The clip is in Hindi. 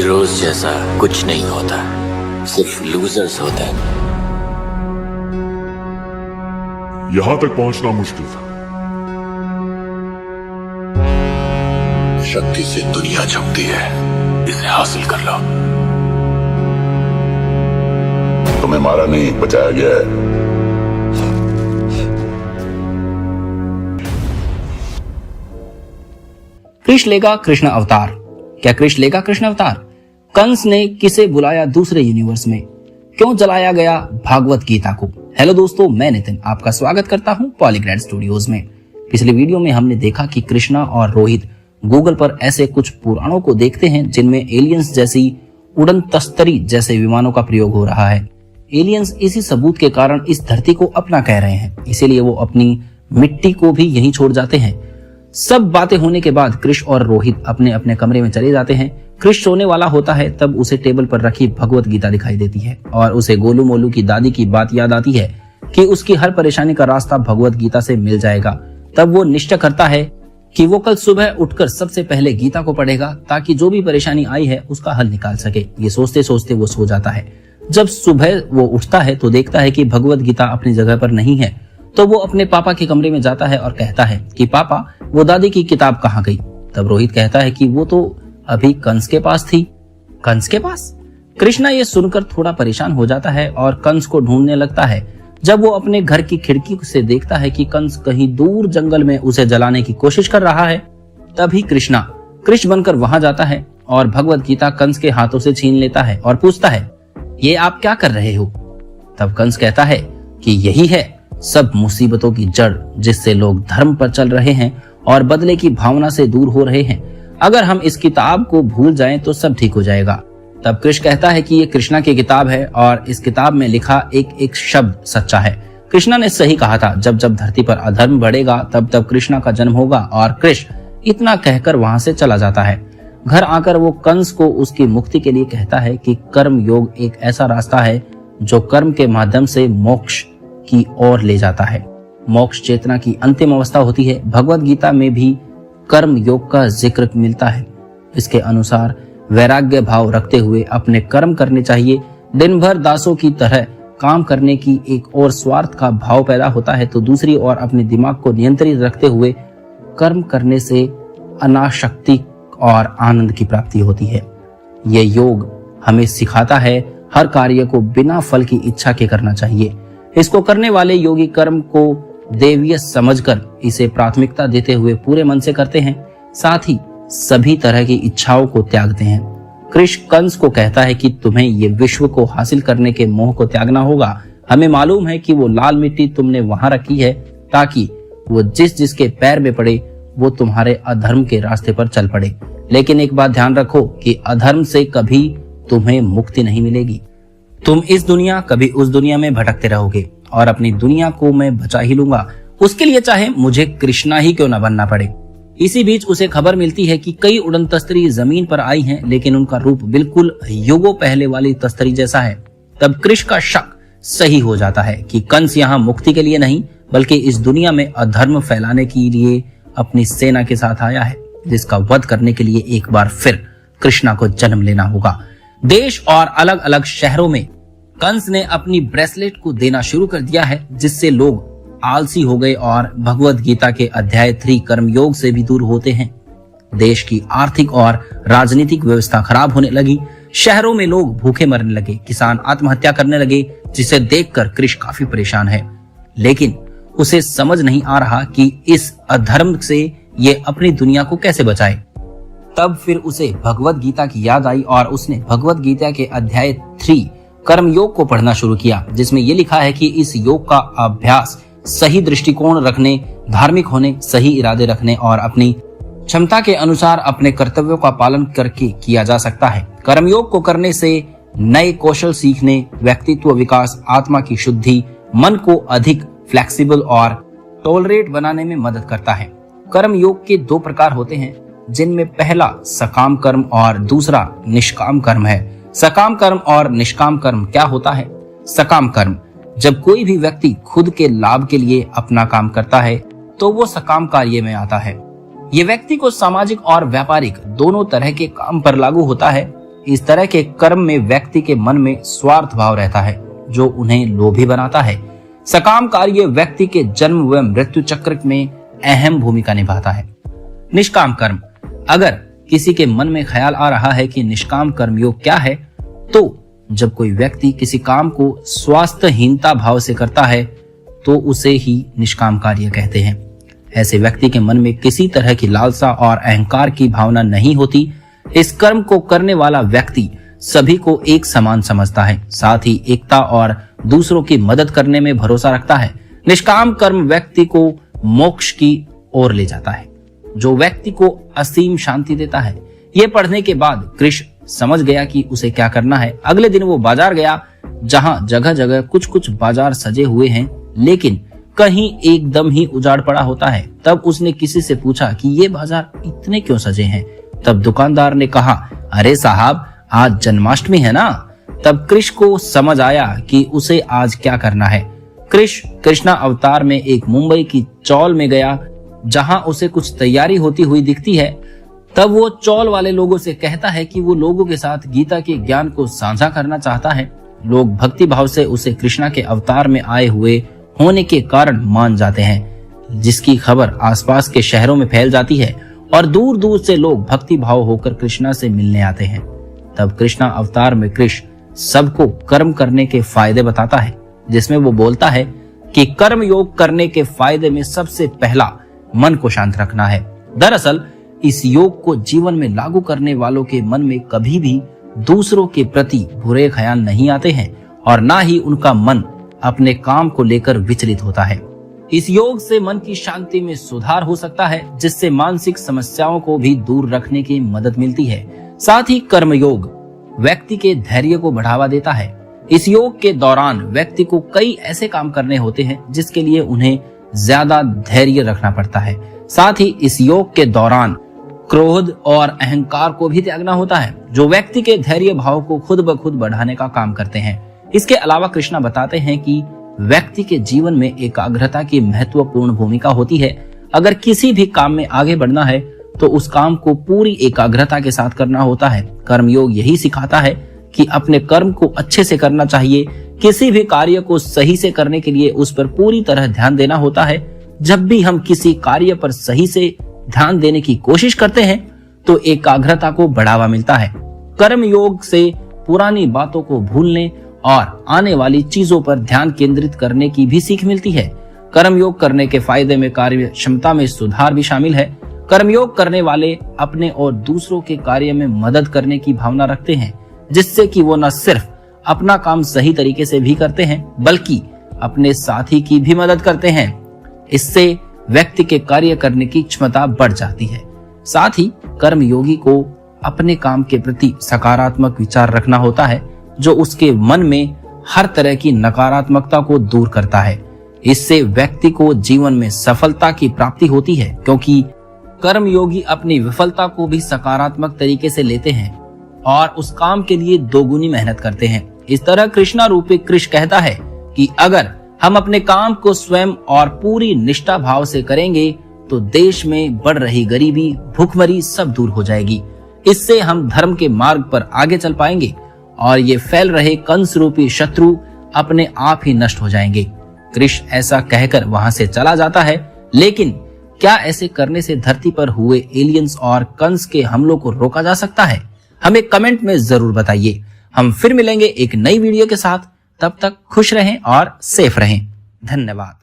हीरोज जैसा कुछ नहीं होता, सिर्फ लूजर्स होते हैं। यहां तक पहुंचना मुश्किल था। शक्ति से दुनिया झुकती है, इसे हासिल कर लो। तुम्हें मारा नहीं, बचाया गया है। कृष्ण लेगा कृष्ण अवतार। क्या कृष्ण लेगा कृष्ण अवतार? कंस ने किसे बुलाया दूसरे यूनिवर्स में? क्यों जलाया गया भागवत गीता को? हेलो दोस्तों, मैं नितिन आपका स्वागत करता हूं पॉलीग्रेड स्टूडियोज में। पिछले वीडियो में हमने देखा कि कृष्णा और रोहित गूगल पर ऐसे कुछ पुराणों को देखते हैं जिनमें एलियंस जैसी उड़न तस्तरी जैसे विमानों का प्रयोग हो रहा है। एलियंस इसी सबूत के कारण इस धरती को अपना कह रहे हैं, इसीलिए वो अपनी मिट्टी को भी यहीं छोड़ जाते हैं। सब बातें होने के बाद कृष्ण और रोहित अपने अपने कमरे में चले जाते हैं। कृष्ण सोने वाला होता है, तब उसे टेबल पर रखी भगवत गीता दिखाई देती है और उसे गोलू मोलू की दादी की बात याद आती है कि उसकी हर परेशानी का रास्ता भगवत गीता से मिल जाएगा। तब वो निश्चय करता है कि वो कल सुबह उठकर सबसे पहले गीता को पढ़ेगा ताकि जो भी परेशानी आई है उसका हल निकाल सके। ये सोचते सोचते वो सो जाता है। जब सुबह वो उठता है तो देखता है कि भगवत गीता अपनी जगह पर नहीं है, तो वो अपने पापा के कमरे में जाता है और कहता है कि पापा, वो दादी की किताब कहाँ गई? तब रोहित कहता है कि वो तो अभी कंस के पास थी। कंस के पास? कृष्णा ये सुनकर थोड़ा परेशान हो जाता है और कंस को ढूंढने लगता है। जब वो अपने घर की खिड़की से देखता है कि कंस कहीं दूर जंगल में उसे जलाने की कोशिश कर रहा है, तभी कृष्णा कृष्ण बनकर वहां जाता है और भगवत गीता कंस के हाथों से छीन लेता है और पूछता है, ये आप क्या कर रहे हो? तब कंस कहता है कि यही है सब मुसीबतों की जड़, जिससे लोग धर्म पर चल रहे हैं और बदले की भावना से दूर हो रहे हैं। अगर हम इस किताब को भूल जाएं तो सब ठीक हो जाएगा। तब कृष्ण कहता है कि ये कृष्णा की किताब है और इस किताब में लिखा एक एक शब्द सच्चा है। कृष्णा ने सही कहा था, जब जब धरती पर अधर्म बढ़ेगा तब तब कृष्णा का जन्म होगा। और कृष्ण इतना कहकर वहां से चला जाता है। घर आकर वो कंस को उसकी मुक्ति के लिए कहता है कि कर्म योग एक ऐसा रास्ता है जो कर्म के माध्यम से मोक्ष की ओर ले जाता है। मोक्ष चेतना की अंतिम अवस्था होती है। भगवत गीता में भी कर्म योग का जिक्र मिलता है। इसके अनुसार वैराग्य भाव रखते हुए अपने कर्म करने चाहिए। दिन भर दासों की तरह काम करने की एक और स्वार्थ का भाव पैदा होता है, तो दूसरी ओर अपने दिमाग को नियंत्रित रखते हुए कर्म करने से अनाशक्ति और आनंद की प्राप्ति होती है। ये योग हमें सिखाता है हर कार्य को बिना फल की इच्छा के करना चाहिए। इसको करने वाले योगी कर्म को देवीय समझकर इसे प्राथमिकता देते हुए पूरे मन से करते हैं, साथ ही सभी तरह की इच्छाओं को त्यागते हैं। कृष्ण कंस को कहता है कि तुम्हें ये विश्व को हासिल करने के मोह को त्यागना होगा। हमें मालूम है कि वो लाल मिट्टी तुमने वहां रखी है ताकि वो जिसके पैर में पड़े वो तुम्हारे अधर्म के रास्ते पर चल पड़े। लेकिन एक बात ध्यान रखो कि अधर्म से कभी तुम्हें मुक्ति नहीं मिलेगी। तुम इस दुनिया कभी उस दुनिया में भटकते रहोगे और अपनी दुनिया को मैं बचा ही लूंगा, उसके लिए चाहे मुझे कृष्णा ही क्यों न बनना पड़े। इसी बीच उसे खबर मिलती है कि कई उड़न तस्तरी जमीन पर आई हैं, लेकिन उनका रूप बिल्कुल युगों पहले वाली तस्तरी जैसा है। तब कृष्ण का शक सही हो जाता है कि कंस यहाँ मुक्ति के लिए नहीं बल्कि इस दुनिया में अधर्म फैलाने के लिए अपनी सेना के साथ आया है, जिसका वध करने के लिए एक बार फिर कृष्णा को जन्म लेना होगा। देश और अलग अलग शहरों में कंस ने अपनी ब्रेसलेट को देना शुरू कर दिया है, जिससे लोग आलसी हो गए और भगवत गीता के अध्याय 3 कर्मयोग से भी दूर होते हैं। देश की आर्थिक और राजनीतिक व्यवस्था खराब होने लगी। शहरों में लोग भूखे मरने लगे, किसान आत्महत्या करने लगे, जिसे देखकर कृष्ण काफी परेशान है। लेकिन उसे समझ नहीं आ रहा कि इस अधर्म से ये अपनी दुनिया को कैसे बचाए। तब फिर उसे भगवत गीता की याद आई और उसने भगवत गीता के अध्याय 3 कर्मयोग को पढ़ना शुरू किया, जिसमें यह लिखा है कि इस योग का अभ्यास सही दृष्टिकोण रखने, धार्मिक होने, सही इरादे रखने और अपनी क्षमता के अनुसार अपने कर्तव्यों का पालन करके किया जा सकता है। कर्मयोग को करने से नए कौशल सीखने, व्यक्तित्व विकास, आत्मा की शुद्धि, मन को अधिक फ्लेक्सिबल और टॉलरेट बनाने में मदद करता है। कर्म योग के 2 प्रकार होते हैं, जिनमें पहला सकाम कर्म और दूसरा निष्काम कर्म है। सकाम कर्म और निष्काम कर्म क्या होता है? सकाम कर्म जब कोई भी व्यक्ति खुद के लाभ के लिए अपना काम करता है तो वो सकाम कार्य में आता है। ये व्यक्ति को सामाजिक और व्यापारिक दोनों तरह के काम पर लागू होता है। इस तरह के कर्म में व्यक्ति के मन में स्वार्थ भाव रहता है जो उन्हें लोभी बनाता है। सकाम कार्य व्यक्ति के जन्म व मृत्यु चक्र में अहम भूमिका निभाता है। निष्काम कर्म, अगर किसी के मन में ख्याल आ रहा है कि निष्काम कर्मयोग क्या है, तो जब कोई व्यक्ति किसी काम को स्वास्थ्यहीनता भाव से करता है तो उसे ही निष्काम कार्य कहते हैं। ऐसे व्यक्ति के मन में किसी तरह की लालसा और अहंकार की भावना नहीं होती। इस कर्म को करने वाला व्यक्ति सभी को एक समान समझता है, साथ ही एकता और दूसरों की मदद करने में भरोसा रखता है। निष्काम कर्म व्यक्ति को मोक्ष की ओर ले जाता है, जो व्यक्ति को असीम शांति देता है। ये पढ़ने के बाद कृष्ण समझ गया कि उसे क्या करना है। अगले दिन वो बाजार गया, जहां जगह जगह कुछ कुछ बाजार सजे हुए हैं, लेकिन कहीं एकदम ही उजाड़ पड़ा होता है। तब उसने किसी से पूछा कि ये बाजार इतने क्यों सजे हैं। तब दुकानदार ने कहा, अरे साहब, आज जन्माष्टमी है ना। तब कृष्ण को समझ आया कि उसे आज क्या करना है। कृष्णा अवतार में एक मुंबई की चौल में गया, जहां उसे कुछ तैयारी होती हुई दिखती है। तब वो चौल वाले लोगों से कहता है कि वो लोगों के साथ गीता के ज्ञान को साझा करना चाहता है। लोग भक्ति भाव से उसे कृष्णा के अवतार में आए हुए होने के कारण मान जाते हैं, जिसकी खबर आसपास के शहरों में फैल जाती है और दूर दूर से लोग भक्ति भाव होकर कृष्णा से मिलने आते हैं। तब कृष्णा अवतार में कृष्ण सबको कर्म करने के फायदे बताता है, जिसमें वो बोलता है कि कर्म योग करने के फायदे में सबसे पहला मन को शांत रखना है। दरअसल इस योग को जीवन में लागू करने वालों के मन में कभी भी दूसरों के प्रति बुरे ख्याल नहीं आते हैं और ना ही उनका मन अपने काम को लेकर विचलित होता है। इस योग से मन की शांति में सुधार हो सकता है, जिससे मानसिक समस्याओं को भी दूर रखने की मदद मिलती है। साथ ही कर्म योग व्यक्ति के धैर्य को बढ़ावा देता है। इस योग के दौरान व्यक्ति को कई ऐसे काम करने होते हैं जिसके लिए उन्हें ज्यादा धैर्य रखना पड़ता है। साथ ही इस योग के दौरान क्रोध और अहंकार को भी त्यागना होता है, जो व्यक्ति के धैर्य भाव को खुद ब खुद बढ़ाने का काम करते हैं। इसके अलावा कृष्णा बताते हैं कि व्यक्ति के जीवन में एकाग्रता की महत्वपूर्ण भूमिका होती है। अगर किसी भी काम में आगे बढ़ना है तो उस काम को पूरी एकाग्रता के साथ करना होता है। कर्मयोग यही सिखाता है कि अपने कर्म को अच्छे से करना चाहिए। किसी भी कार्य को सही से करने के लिए उस पर पूरी तरह ध्यान देना होता है। जब भी हम किसी कार्य पर सही से ध्यान देने की कोशिश करते हैं तो एकाग्रता को बढ़ावा मिलता है। कर्म योग से पुरानी बातों को भूलने और आने वाली चीजों पर ध्यान केंद्रित करने की भी सीख मिलती है। कर्मयोग करने के फायदे में कार्य क्षमता में सुधार भी शामिल है। कर्मयोग करने वाले अपने और दूसरों के कार्य में मदद करने की भावना रखते हैं, जिससे कि वो न सिर्फ अपना काम सही तरीके से भी करते हैं बल्कि अपने साथी की भी मदद करते हैं। इससे व्यक्ति के कार्य करने की क्षमता बढ़ जाती है। साथ ही कर्मयोगी को अपने काम के प्रति सकारात्मक विचार रखना होता है, जो उसके मन में हर तरह की नकारात्मकता को दूर करता है। इससे व्यक्ति को जीवन में सफलता की प्राप्ति होती है, क्योंकि कर्मयोगी अपनी विफलता को भी सकारात्मक तरीके से लेते हैं और उस काम के लिए दोगुनी मेहनत करते हैं। इस तरह कृष्णा रूपी कृष्ण कहता है कि अगर हम अपने काम को स्वयं और पूरी निष्ठा भाव से करेंगे तो देश में बढ़ रही गरीबी, भूखमरी सब दूर हो जाएगी। इससे हम धर्म के मार्ग पर आगे चल पाएंगे और ये फैल रहे कंस रूपी शत्रु अपने आप ही नष्ट हो जाएंगे। कृष्ण ऐसा कहकर वहां से चला जाता है, लेकिन क्या ऐसे करने से धरती पर हुए एलियंस और कंस के हमलों को रोका जा सकता है? हमें कमेंट में जरूर बताइए। हम फिर मिलेंगे एक नई वीडियो के साथ। तब तक खुश रहें और सेफ रहें। धन्यवाद।